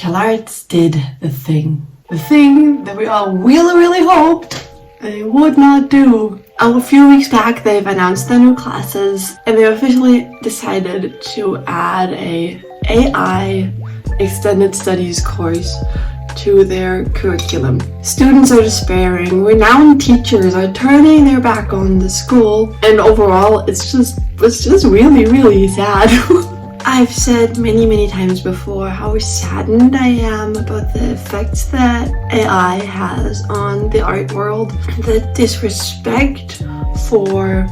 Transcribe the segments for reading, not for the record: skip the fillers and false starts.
CalArts did the thing. The thing that we all really hoped they would not do. A few weeks back, they've announced their new classes, and they officially decided to add a AI extended studies course to their curriculum. Students are despairing, renowned teachers are turning their back on the school, and overall it's just really sad. I've said many times before how saddened I am about the effects that AI has on the art world. The disrespect for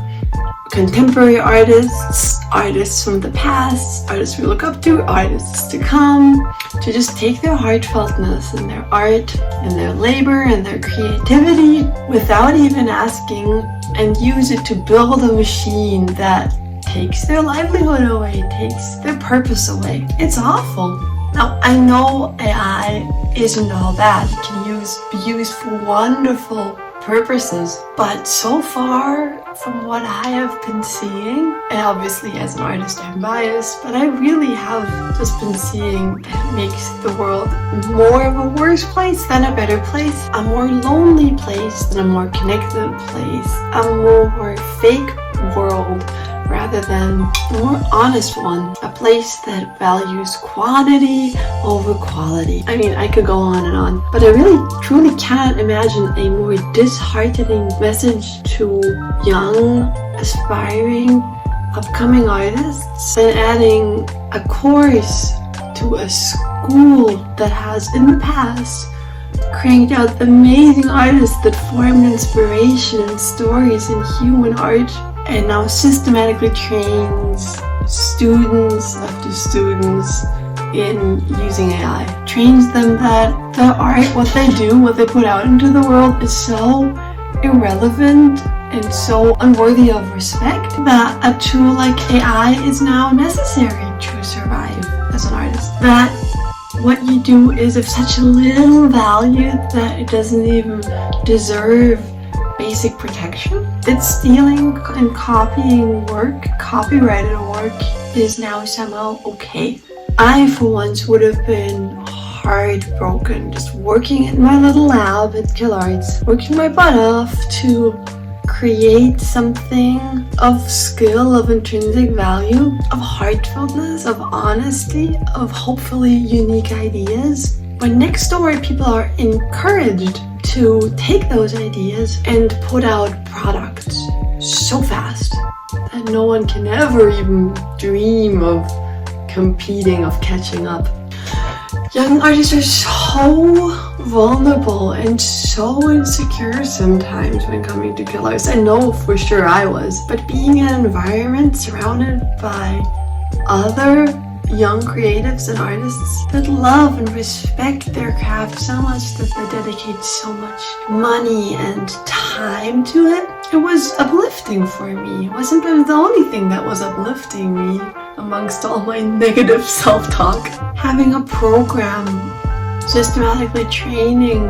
contemporary artists, artists from the past, artists we look up to, artists to come, to just take their heartfeltness and their art and their labor and their creativity without even asking and use it to build a machine that takes their livelihood away, takes their purpose away. It's awful. Now, I know AI isn't all bad. It can be used for wonderful purposes, but so far from what I have been seeing, and obviously as an artist I'm biased, but I really have just been seeing that it makes the world more of a worse place than a better place, a more lonely place than a more connected place, a more fake world rather than a more honest one, a place that values quantity over quality. I mean, I could go on and on, but I really truly can't imagine a more disheartening message to young, aspiring, upcoming artists than adding a course to a school that has in the past cranked out amazing artists that formed inspiration and stories in human art, and now systematically trains students after students in using AI. Trains them that their art, what they do, what they put out into the world is so irrelevant and so unworthy of respect that a tool like AI is now necessary to survive as an artist. That what you do is of such little value that it doesn't even deserve basic protection. That stealing and copying work, copyrighted work, is now somehow okay. I, for once, would have been heartbroken just working in my little lab at CalArts, working my butt off to create something of skill, of intrinsic value, of heartfeltness, of honesty, of hopefully unique ideas. But next door, people are encouraged to take those ideas and put out products so fast that no one can ever even dream of competing, of catching up. Young artists are so vulnerable and so insecure sometimes when coming to CalArts. I know for sure I was, but being in an environment surrounded by other young creatives and artists that love and respect their craft so much that they dedicate so much money and time to it, it was uplifting for me. It wasn't the only thing that was uplifting me amongst all my negative self-talk. Having a program systematically training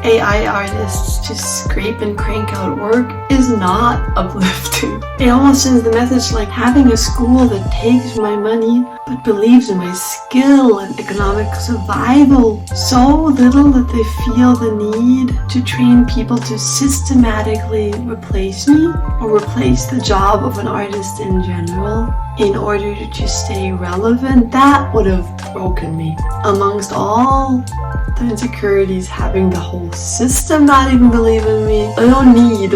AI artists to scrape and crank out work is not uplifting. It almost sends the message like having a school that takes my money but believes in my skill and economic survival so little that they feel the need to train people to systematically replace me or replace the job of an artist in general in order to stay relevant. That would have broken me. Amongst all the insecurities, having the whole system not even believe in me, I don't need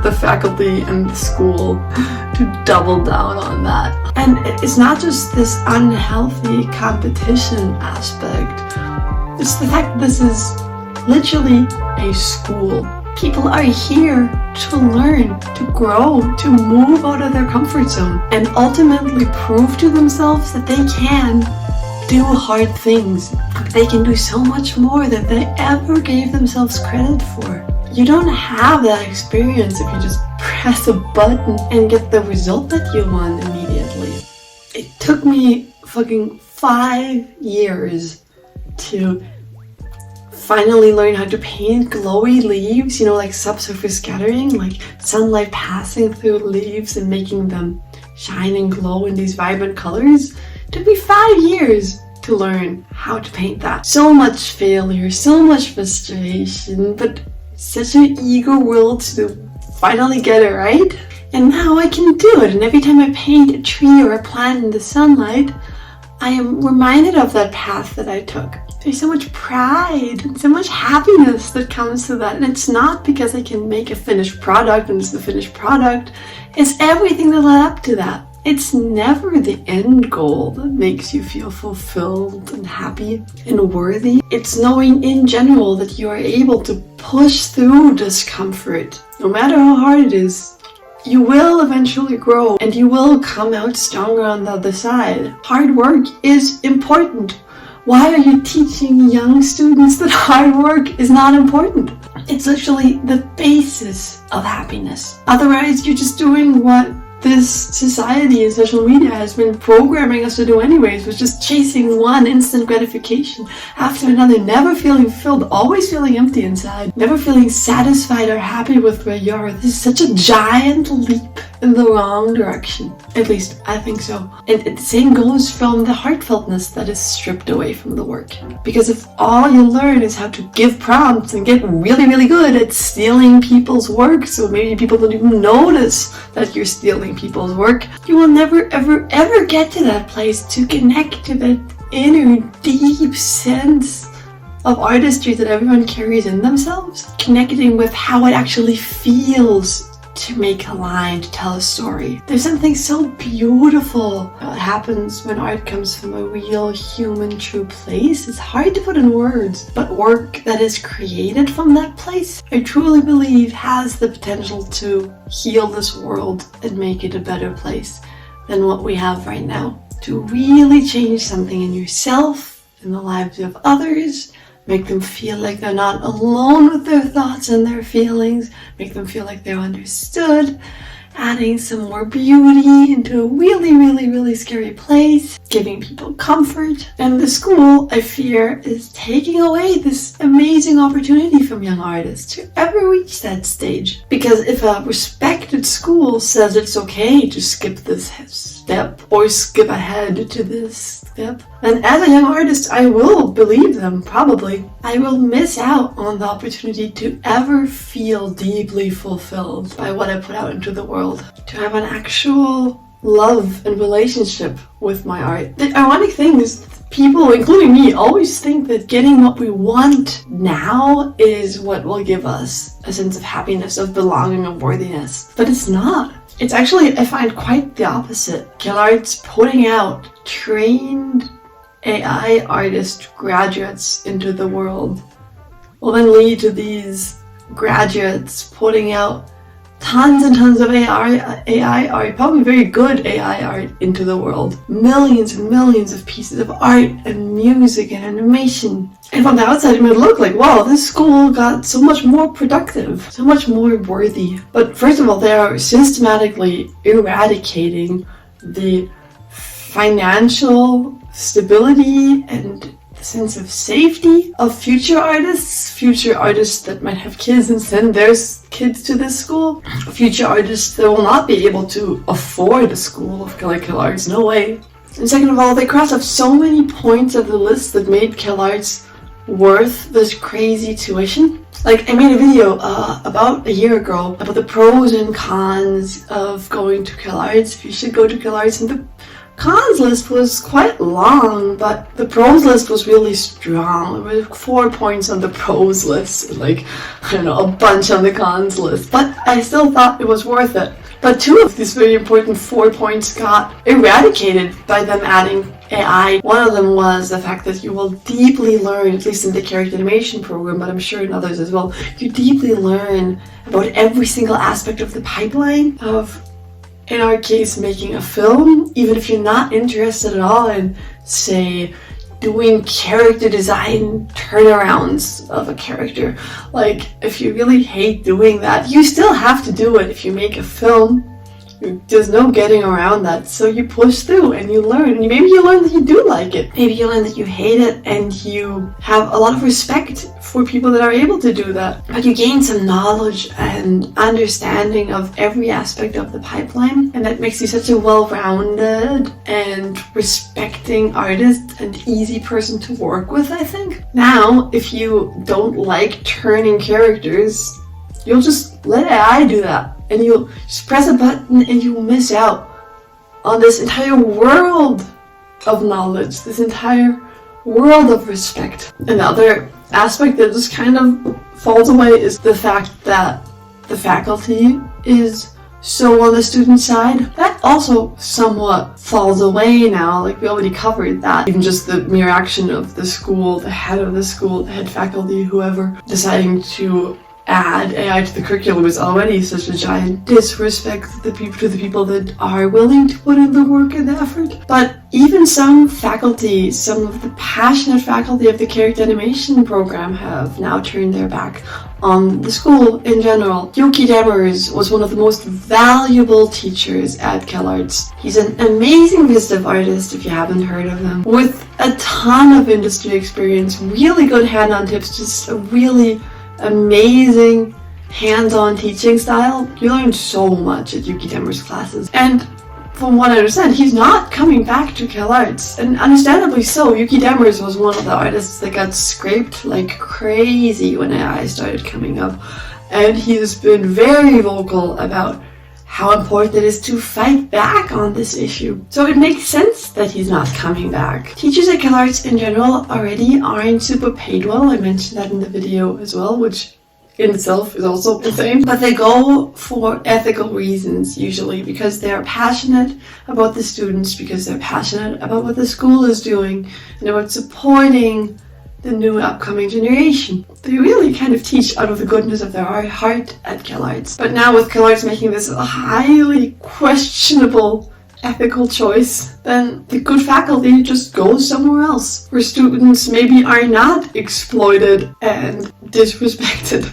the faculty and the school to double down on that. And it's not just this unhealthy competition aspect, it's the fact that this is literally a school. People are here to learn, to grow, to move out of their comfort zone, and ultimately prove to themselves that they can do hard things. They can do so much more than they ever gave themselves credit for. You don't have that experience if you just press a button and get the result that you want immediately. It took me fucking 5 years to finally learn how to paint glowy leaves, like subsurface scattering, like sunlight passing through leaves and making them shine and glow in these vibrant colors. It took me 5 years to learn how to paint that. So much failure, so much frustration, but such an eager will to finally get it right. And now I can do it. And every time I paint a tree or a plant in the sunlight, I am reminded of that path that I took. There's so much pride and so much happiness that comes to that. And it's not because I can make a finished product and it's the finished product. It's everything that led up to that. It's never the end goal that makes you feel fulfilled and happy and worthy. It's knowing in general that you are able to push through discomfort. No matter how hard it is, you will eventually grow and you will come out stronger on the other side. Hard work is important. Why are you teaching young students that hard work is not important? It's literally the basis of happiness. Otherwise, you're just doing what this society and social media has been programming us to do anyways, was just chasing one instant gratification after another, never feeling filled, always feeling empty inside, never feeling satisfied or happy with where you are. This is such a giant leap in the wrong direction. At least I think so. And the same goes from the heartfeltness that is stripped away from the work. Because if all you learn is how to give prompts and get really, really good at stealing people's work, so maybe people don't even notice that you're stealing people's work, you will never, ever, ever get to that place to connect to that inner, deep sense of artistry that everyone carries in themselves. Connecting with how it actually feels to make a line, to tell a story. There's something so beautiful that happens when art comes from a real human true place. It's hard to put in words, but work that is created from that place, I truly believe has the potential to heal this world and make it a better place than what we have right now. To really change something in yourself, in the lives of others, make them feel like they're not alone with their thoughts and their feelings, make them feel like they're understood, adding some more beauty into a really, really, really scary place, giving people comfort. And the school, I fear, is taking away this amazing opportunity from young artists to ever reach that stage. Because if a respected school says it's okay to skip this step or skip ahead to this step, then as a young artist, I will believe them, probably. I will miss out on the opportunity to ever feel deeply fulfilled by what I put out into the world. To have an actual love and relationship with my art. The ironic thing is people, including me, always think that getting what we want now is what will give us a sense of happiness, of belonging, of worthiness. But it's not. It's actually, I find, quite the opposite. CalArts putting out trained AI artist graduates into the world will then lead to these graduates putting out tons and tons of AI art, probably very good AI art, into the world. Millions and millions of pieces of art and music and animation. And from the outside it might look like, wow, this school got so much more productive, so much more worthy. But first of all, they are systematically eradicating the financial stability and the sense of safety of future artists that might have kids and send their kids to this school, future artists that will not be able to afford a school of CalArts, no way. And second of all, they crossed off so many points of the list that made CalArts worth this crazy tuition. Like, I made a video about a year ago about the pros and cons of going to CalArts, if you should go to CalArts, and the cons list was quite long, but the pros list was really strong. There were 4 points on the pros list, and like, I don't know, a bunch on the cons list. But I still thought it was worth it. But 2 of these very important 4 points got eradicated by them adding AI. One of them was the fact that you will deeply learn, at least in the character animation program, but I'm sure in others as well, you deeply learn about every single aspect of the pipeline of, in our case, making a film, even if you're not interested at all in, say, doing character design turnarounds of a character. Like, if you really hate doing that, you still have to do it if you make a film. There's no getting around that. So you push through and you learn. And maybe you learn that you do like it. Maybe you learn that you hate it and you have a lot of respect for people that are able to do that. But you gain some knowledge and understanding of every aspect of the pipeline. And that makes you such a well-rounded and respecting artist and easy person to work with, I think. Now, if you don't like turning characters, you'll just let AI do that. And you'll just press a button and you'll miss out on this entire world of knowledge, this entire world of respect. Another aspect that just kind of falls away is the fact that the faculty is so on the student side. That also somewhat falls away now, like we already covered that. Even just the mere action of the school, the head of the school, the head faculty, whoever, deciding to add AI to the curriculum is already such a giant disrespect to the people that are willing to put in the work and the effort. But even some faculty, some of the passionate faculty of the character animation program have now turned their back on the school in general. Yuhki Demers was one of the most valuable teachers at CalArts. He's an amazing visitive artist, if you haven't heard of him, with a ton of industry experience, really good hand-on tips, just a really amazing hands-on teaching style. You learn so much at Yuhki Demers' classes. And from what I understand, he's not coming back to CalArts. And understandably so. Yuhki Demers was one of the artists that got scraped like crazy when AI started coming up. And he's been very vocal about how important it is to fight back on this issue. So it makes sense that he's not coming back. Teachers at CalArts in general already aren't super paid well. I mentioned that in the video as well, which in itself is also insane. But they go for ethical reasons usually, because they're passionate about the students, because they're passionate about what the school is doing and about supporting the new upcoming generation. They really kind of teach out of the goodness of their heart at CalArts. But now with CalArts making this a highly questionable ethical choice, then the good faculty just goes somewhere else, where students maybe are not exploited and disrespected.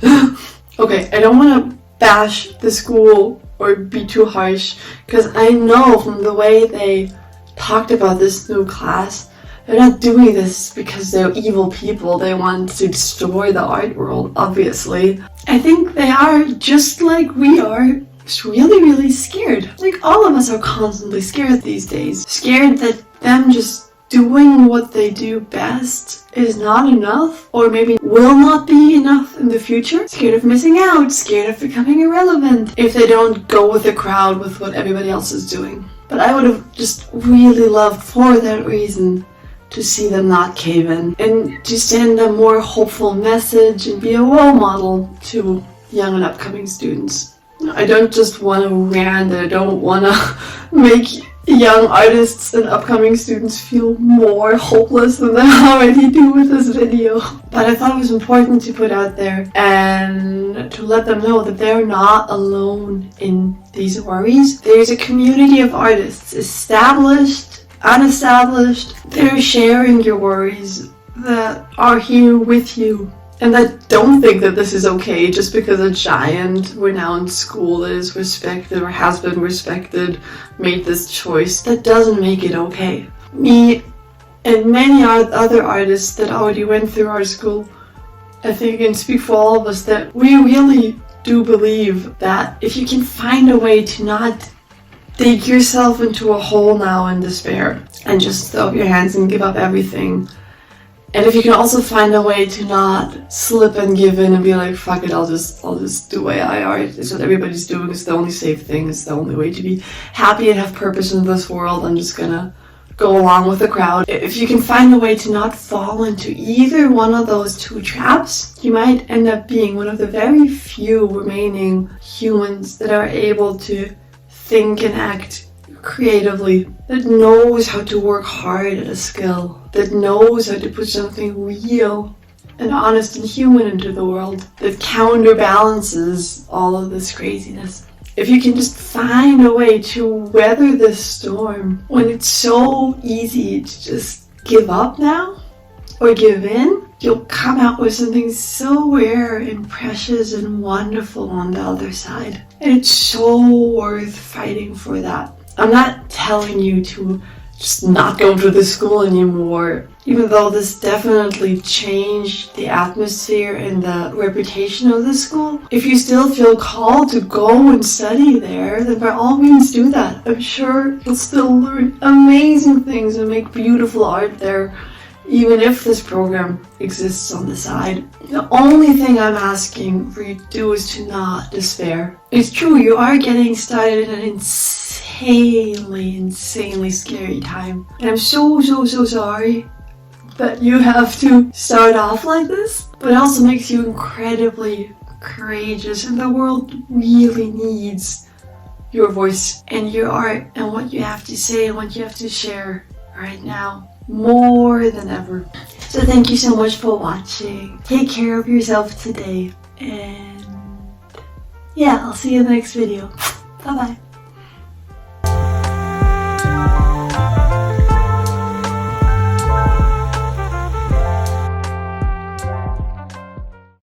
Okay, I don't want to bash the school or be too harsh, because I know from the way they talked about this new class, they're not doing this because they're evil people. They want to destroy the art world, obviously. I think they are, just like we are, just really, really scared. Like all of us are constantly scared these days. Scared that them just doing what they do best is not enough, or maybe will not be enough in the future. Scared of missing out, scared of becoming irrelevant if they don't go with the crowd with what everybody else is doing. But I would have just really loved, for that reason, to see them not cave in and to send a more hopeful message and be a role model to young and upcoming students. I don't just want to rant, I don't want to make young artists and upcoming students feel more hopeless than they already do with this video. But I thought it was important to put out there and to let them know that they're not alone in these worries. There's a community of artists, established, unestablished, they're sharing your worries, that are here with you, and that don't think that this is okay just because a giant renowned school that is respected or has been respected made this choice. That doesn't make it okay. Me and many other artists that already went through our school, I think I can speak for all of us, that we really do believe that if you can find a way to not dig yourself into a hole now in despair and just throw up your hands and give up everything. And if you can also find a way to not slip and give in and be like, fuck it, I'll just do AI art. It's what everybody's doing. It's the only safe thing. It's the only way to be happy and have purpose in this world. I'm just gonna go along with the crowd. If you can find a way to not fall into either one of those two traps, you might end up being one of the very few remaining humans that are able to think and act creatively, that knows how to work hard at a skill, that knows how to put something real and honest and human into the world, that counterbalances all of this craziness. If you can just find a way to weather this storm when it's so easy to just give up now or give in, you'll come out with something so rare and precious and wonderful on the other side. And it's so worth fighting for that. I'm not telling you to just not go to the school anymore, even though this definitely changed the atmosphere and the reputation of the school. If you still feel called to go and study there, then by all means do that. I'm sure you'll still learn amazing things and make beautiful art there, even if this program exists on the side. The only thing I'm asking for you to do is to not despair. It's true, you are getting started in an insanely scary time. And I'm so sorry that you have to start off like this. But it also makes you incredibly courageous, and the world really needs your voice and your art and what you have to say and what you have to share right now, more than ever. So thank you so much for watching. Take care of yourself today, and yeah, I'll see you in the next video. Bye bye.